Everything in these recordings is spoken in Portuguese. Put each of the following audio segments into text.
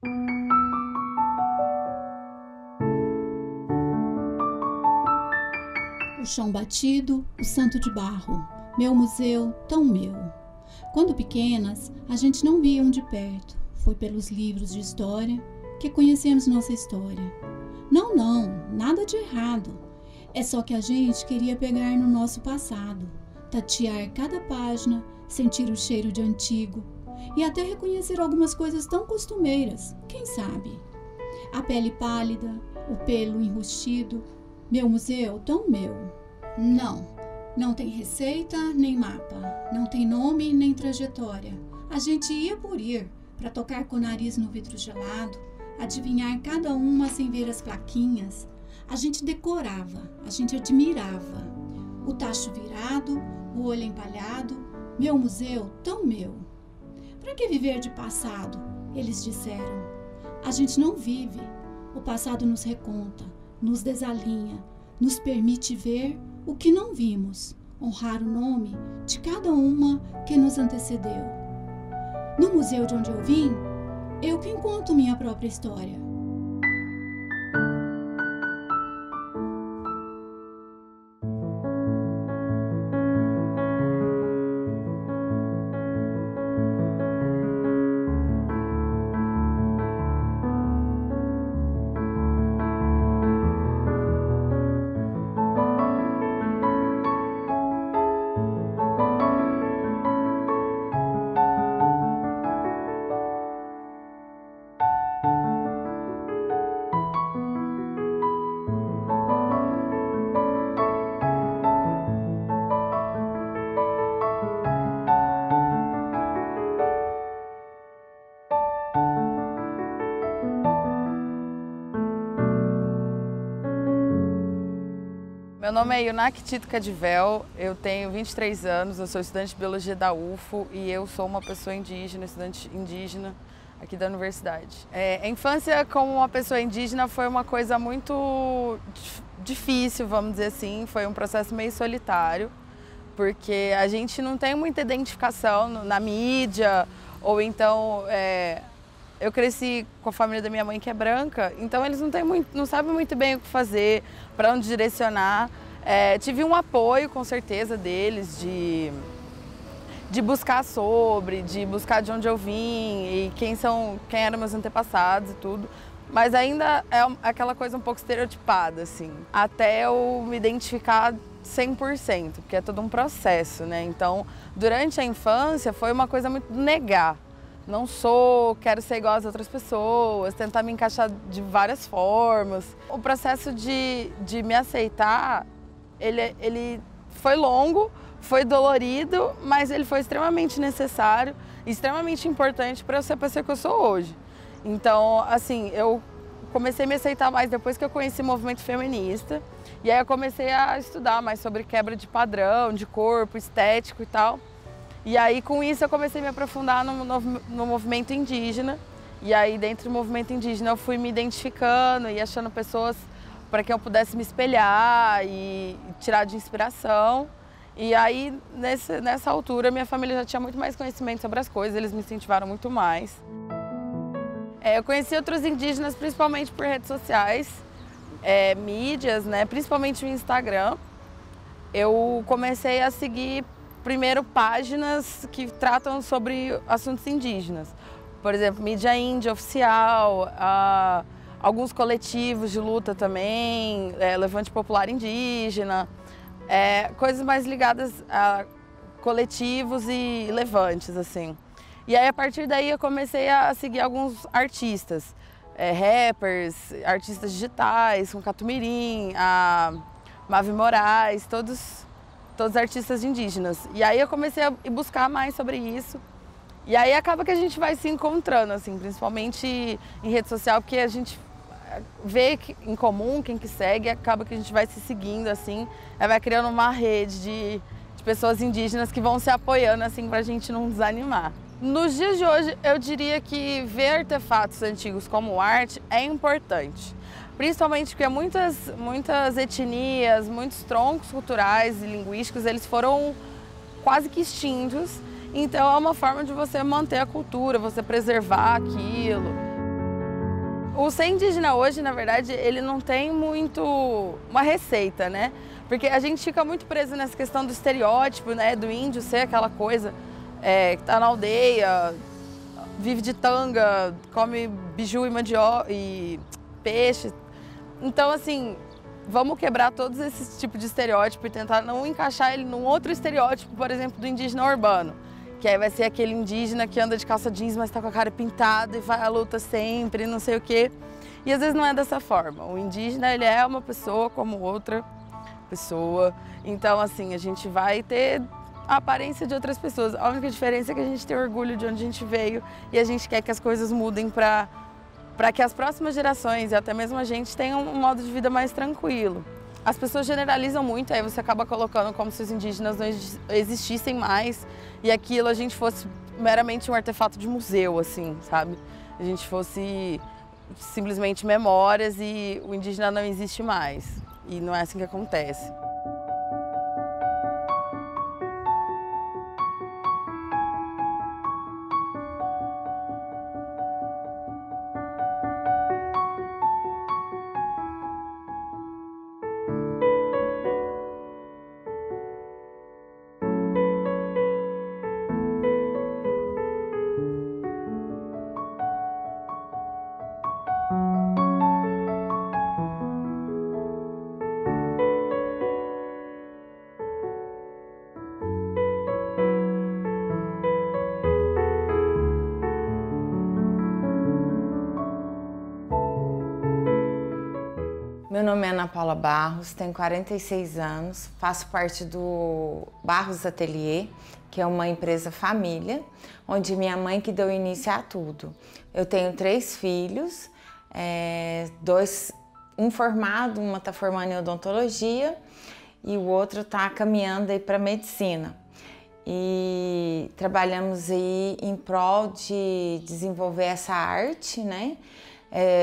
O chão batido, o santo de barro, meu museu, tão meu. Quando pequenas, a gente não via um de perto. Foi pelos livros de história que conhecemos nossa história. Não, nada de errado. É só que a gente queria pegar no nosso passado, tatear cada página, sentir o cheiro de antigo e até reconhecer algumas coisas tão costumeiras, quem sabe? A pele pálida, o pelo enrustido, meu museu tão meu. Não tem receita nem mapa, não tem nome nem trajetória. A gente ia por ir, para tocar com o nariz no vidro gelado, adivinhar cada uma sem ver as plaquinhas. A gente decorava, a gente admirava. O tacho virado, o olho empalhado, meu museu tão meu. Para que viver de passado? Eles disseram. A gente não vive. O passado nos reconta, nos desalinha, nos permite ver o que não vimos, honrar o nome de cada uma que nos antecedeu. No museu de onde eu vim, eu quem conto minha própria história. Meu nome é Yunak Tito Cadivel, eu tenho 23 anos, eu sou estudante de Biologia da UFO e eu sou uma pessoa indígena, estudante indígena aqui da universidade. A infância como uma pessoa indígena foi uma coisa muito difícil, vamos dizer assim, foi um processo meio solitário, porque a gente não tem muita identificação na mídia, ou então eu cresci com a família da minha mãe que é branca, então eles não sabem muito bem o que fazer, para onde direcionar. Tive um apoio, com certeza, deles de buscar de buscar de onde eu vim e quem eram meus antepassados e tudo. Mas ainda é aquela coisa um pouco estereotipada, assim, até eu me identificar 100%, porque é todo um processo, né? Então, durante a infância foi uma coisa muito negar. Não quero ser igual às outras pessoas, tentar me encaixar de várias formas. O processo de me aceitar, ele foi longo, foi dolorido, mas ele foi extremamente necessário, extremamente importante para eu ser a pessoa que eu sou hoje. Então, assim, eu comecei a me aceitar mais depois que eu conheci o movimento feminista. E aí eu comecei a estudar mais sobre quebra de padrão, de corpo, estético e tal. E aí, com isso, eu comecei a me aprofundar no movimento indígena. E aí, dentro do movimento indígena, eu fui me identificando e achando pessoas para que eu pudesse me espelhar e tirar de inspiração. E aí, nessa altura, minha família já tinha muito mais conhecimento sobre as coisas, eles me incentivaram muito mais. Eu conheci outros indígenas principalmente por redes sociais, mídias, né, principalmente o Instagram. Eu comecei a seguir primeiro páginas que tratam sobre assuntos indígenas. Por exemplo, mídia índia oficial, alguns coletivos de luta também, Levante Popular Indígena, coisas mais ligadas a coletivos e levantes, assim. E aí, a partir daí, eu comecei a seguir alguns artistas, rappers, artistas digitais, com Catumirim, a Mavi Moraes, todos artistas indígenas. E aí eu comecei a buscar mais sobre isso. E aí acaba que a gente vai se encontrando, assim, principalmente em rede social, porque a gente vê em comum quem que segue, acaba que a gente vai se seguindo, assim, vai criando uma rede de pessoas indígenas que vão se apoiando, assim, pra gente não desanimar. Nos dias de hoje, eu diria que ver artefatos antigos como arte é importante. Principalmente porque muitas etnias, muitos troncos culturais e linguísticos, eles foram quase que extintos. Então é uma forma de você manter a cultura, você preservar aquilo. O ser indígena hoje, na verdade, ele não tem muito uma receita, né? Porque a gente fica muito preso nessa questão do estereótipo, né? Do índio ser aquela coisa que tá na aldeia, vive de tanga, come biju e mandioca e peixe. Então, assim, vamos quebrar todos esses tipos de estereótipo e tentar não encaixar ele num outro estereótipo, por exemplo, do indígena urbano. Que aí vai ser aquele indígena que anda de calça jeans, mas tá com a cara pintada e vai à luta sempre, não sei o quê. E às vezes não é dessa forma. O indígena, ele é uma pessoa como outra pessoa. Então, assim, a gente vai ter a aparência de outras pessoas. A única diferença é que a gente tem orgulho de onde a gente veio e a gente quer que as coisas mudem para que as próximas gerações e até mesmo a gente tenham um modo de vida mais tranquilo. As pessoas generalizam muito, aí você acaba colocando como se os indígenas não existissem mais e aquilo a gente fosse meramente um artefato de museu, assim, sabe? A gente fosse simplesmente memórias e o indígena não existe mais. E não é assim que acontece. Meu nome é Ana Paula Barros, tenho 46 anos, faço parte do Barros Atelier, que é uma empresa família, onde minha mãe que deu início a tudo. Eu tenho 3 filhos, um formado, uma está formando em odontologia e o outro está caminhando aí para medicina. E trabalhamos aí em prol de desenvolver essa arte, né?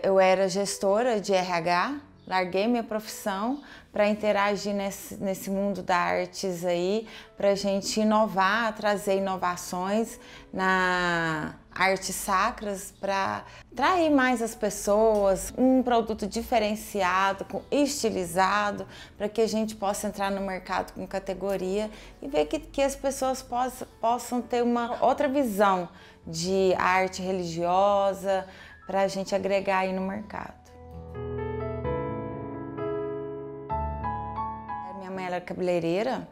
Eu era gestora de RH, larguei minha profissão para interagir nesse mundo das artes aí, para a gente inovar, trazer inovações na artes sacras para atrair mais as pessoas, um produto diferenciado, estilizado, para que a gente possa entrar no mercado com categoria e ver que as pessoas possam ter uma outra visão de arte religiosa para a gente agregar aí no mercado. Ela era cabeleireira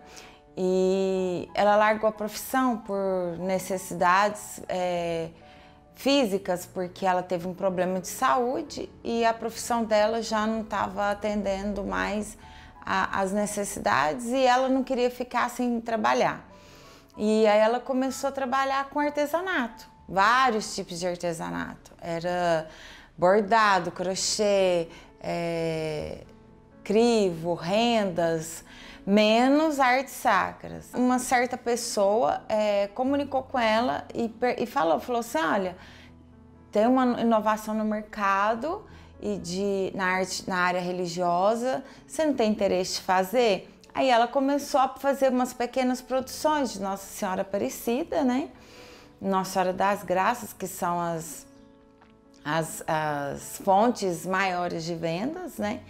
e ela largou a profissão por necessidades físicas, porque ela teve um problema de saúde e a profissão dela já não estava atendendo mais às necessidades e ela não queria ficar sem trabalhar. E aí ela começou a trabalhar com artesanato, vários tipos de artesanato. Era bordado, crochê, crivo, rendas, menos artes sacras. Uma certa pessoa comunicou com ela e falou assim, olha, tem uma inovação no mercado e na área religiosa, você não tem interesse de fazer? Aí ela começou a fazer umas pequenas produções de Nossa Senhora Aparecida, né? Nossa Senhora das Graças, que são as fontes maiores de vendas, né?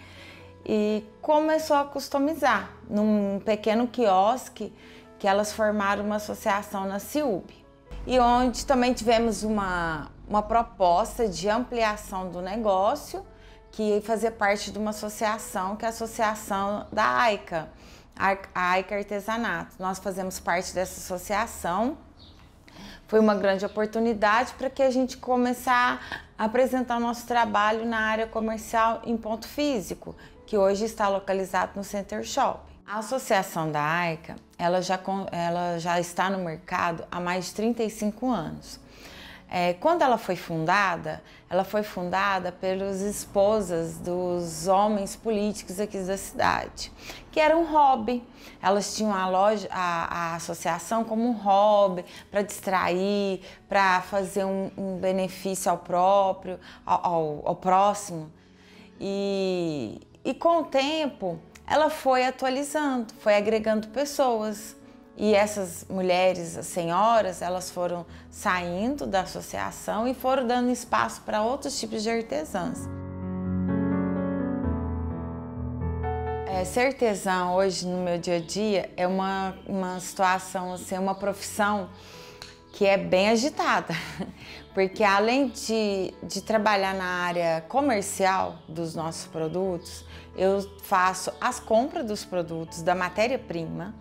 E começou a customizar num pequeno quiosque que elas formaram uma associação na CIUB. E onde também tivemos uma proposta de ampliação do negócio, que fazia parte de uma associação, que é a associação da AICA, a AICA Artesanato. Nós fazemos parte dessa associação. Foi uma grande oportunidade para que a gente começar a apresentar o nosso trabalho na área comercial em ponto físico, que hoje está localizado no Center Shopping. A associação da AICA, ela já está no mercado há mais de 35 anos. Quando ela foi fundada pelas esposas dos homens políticos aqui da cidade, que era um hobby. Elas tinham a associação como um hobby, para distrair, para fazer um benefício ao próximo. E com o tempo, ela foi atualizando, foi agregando pessoas. E essas mulheres, as senhoras, elas foram saindo da associação e foram dando espaço para outros tipos de artesãs. Ser artesã hoje no meu dia a dia é uma situação, assim, uma profissão que é bem agitada, porque além de trabalhar na área comercial dos nossos produtos, eu faço as compras dos produtos, da matéria-prima,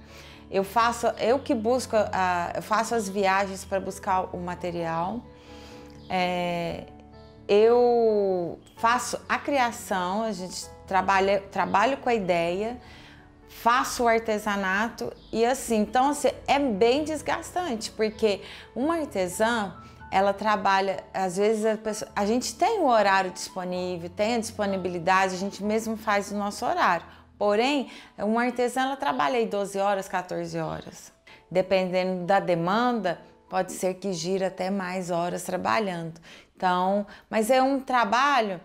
eu faço as viagens para buscar o material, eu faço a criação, a gente trabalho com a ideia, faço o artesanato e assim, então assim, é bem desgastante, porque uma artesã, ela trabalha, às vezes a gente tem o horário disponível, tem a disponibilidade, a gente mesmo faz o nosso horário. Porém, uma artesã, ela trabalha aí 12 horas, 14 horas. Dependendo da demanda, pode ser que gire até mais horas trabalhando. Então, mas é um trabalho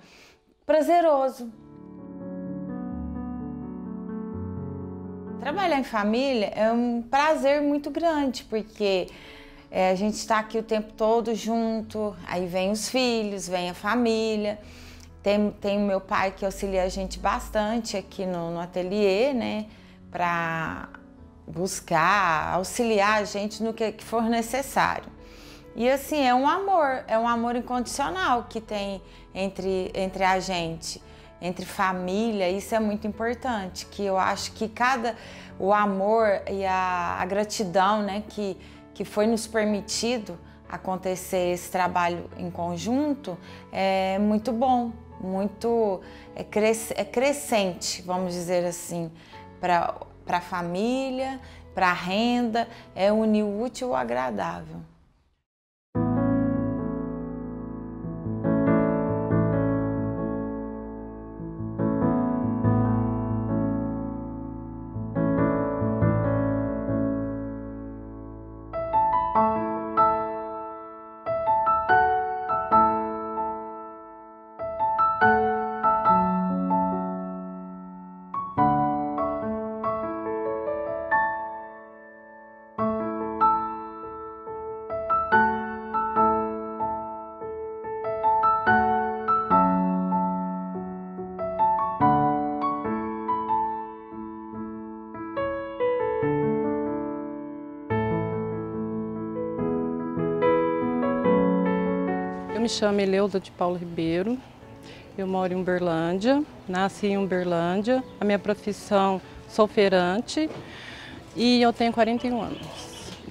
prazeroso. Trabalhar em família é um prazer muito grande, porque a gente está aqui o tempo todo junto, aí vem os filhos, vem a família. Tem o meu pai que auxilia a gente bastante aqui no ateliê, né, para buscar, auxiliar a gente no que for necessário. E assim, é um amor incondicional que tem entre a gente, entre família, isso é muito importante, que eu acho que o amor e a gratidão, né, que foi nos permitido acontecer esse trabalho em conjunto, é muito bom. É crescente, vamos dizer assim, para a família, para a renda, é unir o útil ao agradável. Eu me chamo Eleusa de Paulo Ribeiro, eu moro em Uberlândia, nasci em Uberlândia, a minha profissão sou feirante e eu tenho 41 anos.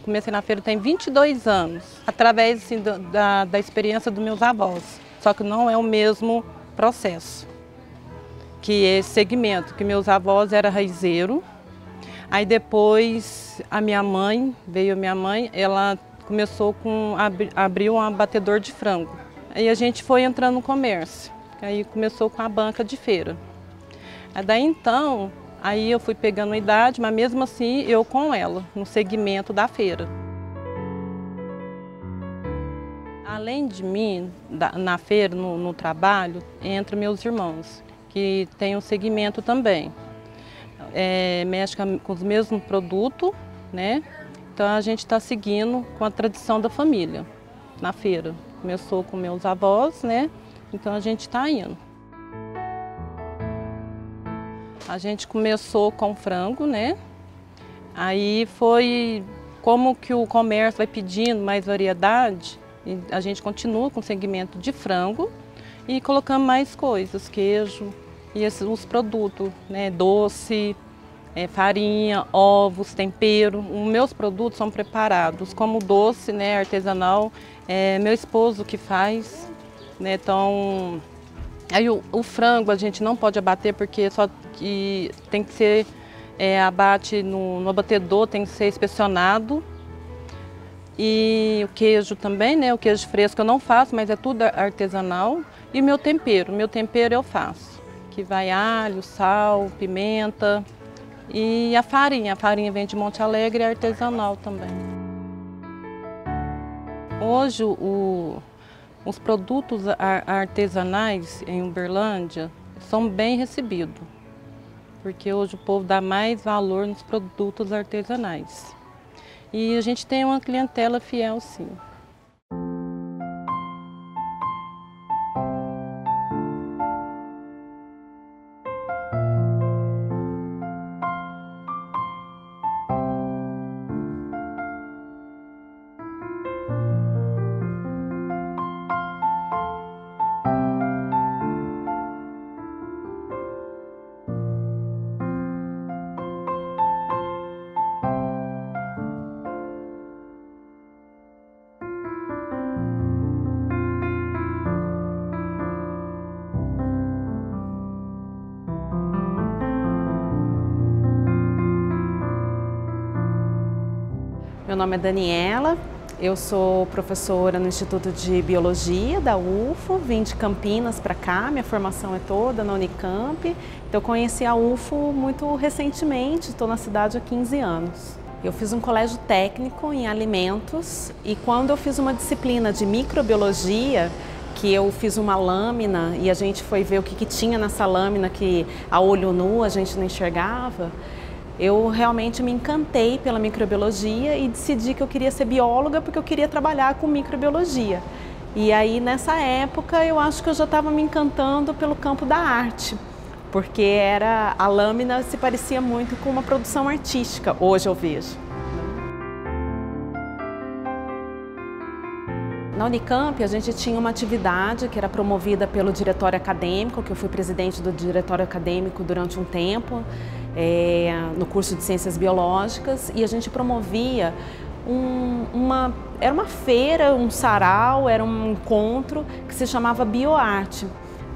Comecei na feira tem 22 anos, através assim, da experiência dos meus avós, só que não é o mesmo processo, que esse segmento, que meus avós eram raizeiro, aí depois veio a minha mãe, ela começou abriu um abatedor de frango. Aí a gente foi entrando no comércio, aí começou com a banca de feira. Daí então, aí eu fui pegando idade, mas mesmo assim eu com ela, no segmento da feira. Além de mim, na feira, no trabalho, entram meus irmãos, que têm um segmento também. Mexe com os mesmos produtos, né? Então a gente está seguindo com a tradição da família na feira. Começou com meus avós, né? Então a gente está indo. A gente começou com frango, né? Aí foi como que o comércio vai pedindo mais variedade, e a gente continua com o segmento de frango e colocando mais coisas, queijo e os produtos, né? Doce, farinha, ovos, tempero. Os meus produtos são preparados como doce, né, artesanal. Meu esposo que faz, né? Então, aí o frango a gente não pode abater porque só que tem que ser abate no abatedor, tem que ser inspecionado. E o queijo também, né? O queijo fresco eu não faço, mas é tudo artesanal. E o meu tempero eu faço, que vai alho, sal, pimenta. E a farinha vem de Monte Alegre, é artesanal também. Hoje os produtos artesanais em Uberlândia são bem recebidos, porque hoje o povo dá mais valor nos produtos artesanais. E a gente tem uma clientela fiel, sim. Meu nome é Daniela, eu sou professora no Instituto de Biologia da UFO, vim de Campinas para cá, minha formação é toda na Unicamp. Então eu conheci a UFO muito recentemente, estou na cidade há 15 anos. Eu fiz um colégio técnico em alimentos e quando eu fiz uma disciplina de microbiologia, que eu fiz uma lâmina e a gente foi ver o que tinha nessa lâmina que a olho nu a gente não enxergava, eu realmente me encantei pela microbiologia e decidi que eu queria ser bióloga porque eu queria trabalhar com microbiologia. E aí nessa época eu acho que eu já estava me encantando pelo campo da arte, porque a lâmina se parecia muito com uma produção artística, hoje eu vejo. Na Unicamp a gente tinha uma atividade que era promovida pelo diretório acadêmico, que eu fui presidente do diretório acadêmico durante um tempo, no curso de Ciências Biológicas, e a gente promovia era uma feira, um sarau, era um encontro que se chamava Bioarte,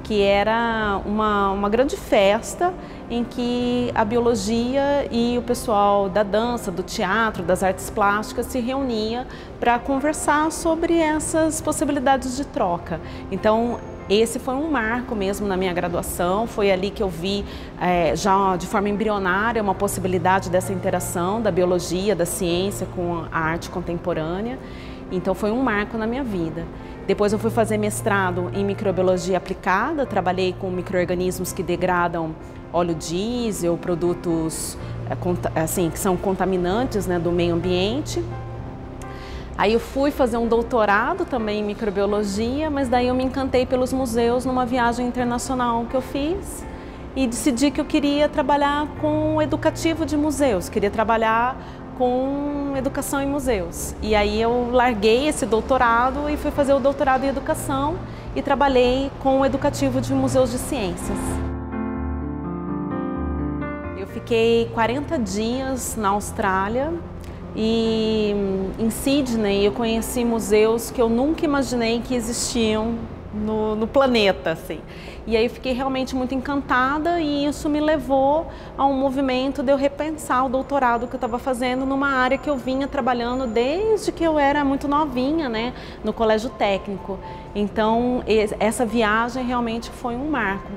que era uma grande festa em que a biologia e o pessoal da dança, do teatro, das artes plásticas se reunia para conversar sobre essas possibilidades de troca. Então, esse foi um marco mesmo na minha graduação, foi ali que eu vi já de forma embrionária uma possibilidade dessa interação da biologia, da ciência com a arte contemporânea. Então foi um marco na minha vida. Depois eu fui fazer mestrado em microbiologia aplicada, trabalhei com micro-organismos que degradam óleo diesel, produtos assim, que são contaminantes, né, do meio ambiente. Aí eu fui fazer um doutorado também em microbiologia, mas daí eu me encantei pelos museus numa viagem internacional que eu fiz e decidi que eu queria trabalhar com educativo de museus, queria trabalhar com educação em museus. E aí eu larguei esse doutorado e fui fazer o doutorado em educação e trabalhei com o educativo de museus de ciências. Eu fiquei 40 dias na Austrália e em Sydney eu conheci museus que eu nunca imaginei que existiam no planeta, assim. E aí eu fiquei realmente muito encantada e isso me levou a um movimento de eu repensar o doutorado que eu estava fazendo numa área que eu vinha trabalhando desde que eu era muito novinha, né, no colégio técnico. Então essa viagem realmente foi um marco.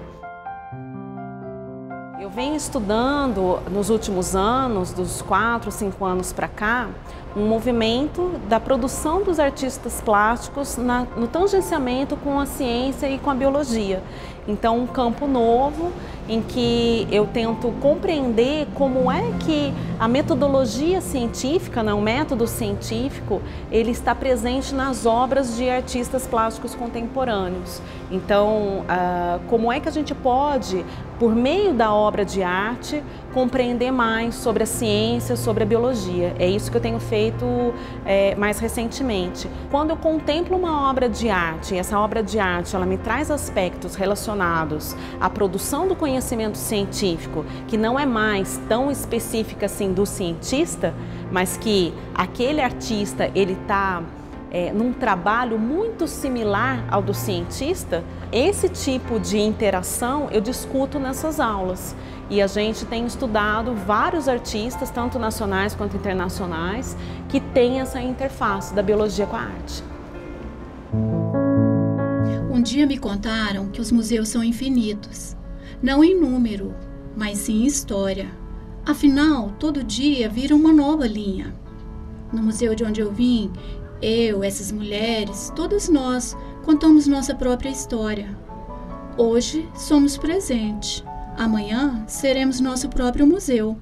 Eu venho estudando nos últimos anos, dos 4, 5 anos para cá, um movimento da produção dos artistas plásticos no tangenciamento com a ciência e com a biologia. Então, um campo novo em que eu tento compreender como é que a metodologia científica, né, o método científico, ele está presente nas obras de artistas plásticos contemporâneos. Então, como é que a gente pode, por meio da obra de arte, compreender mais sobre a ciência, sobre a biologia. É isso que eu tenho feito mais recentemente. Quando eu contemplo uma obra de arte, e essa obra de arte ela me traz aspectos relacionados à produção do conhecimento científico, que não é mais tão específica assim do cientista, mas que aquele artista ele está num trabalho muito similar ao do cientista, esse tipo de interação eu discuto nessas aulas. E a gente tem estudado vários artistas, tanto nacionais quanto internacionais, que têm essa interface da biologia com a arte. Um dia me contaram que os museus são infinitos, não em número, mas sim em história. Afinal, todo dia vira uma nova linha. No museu de onde eu vim, eu, essas mulheres, todas nós contamos nossa própria história. Hoje somos presente, amanhã seremos nosso próprio museu.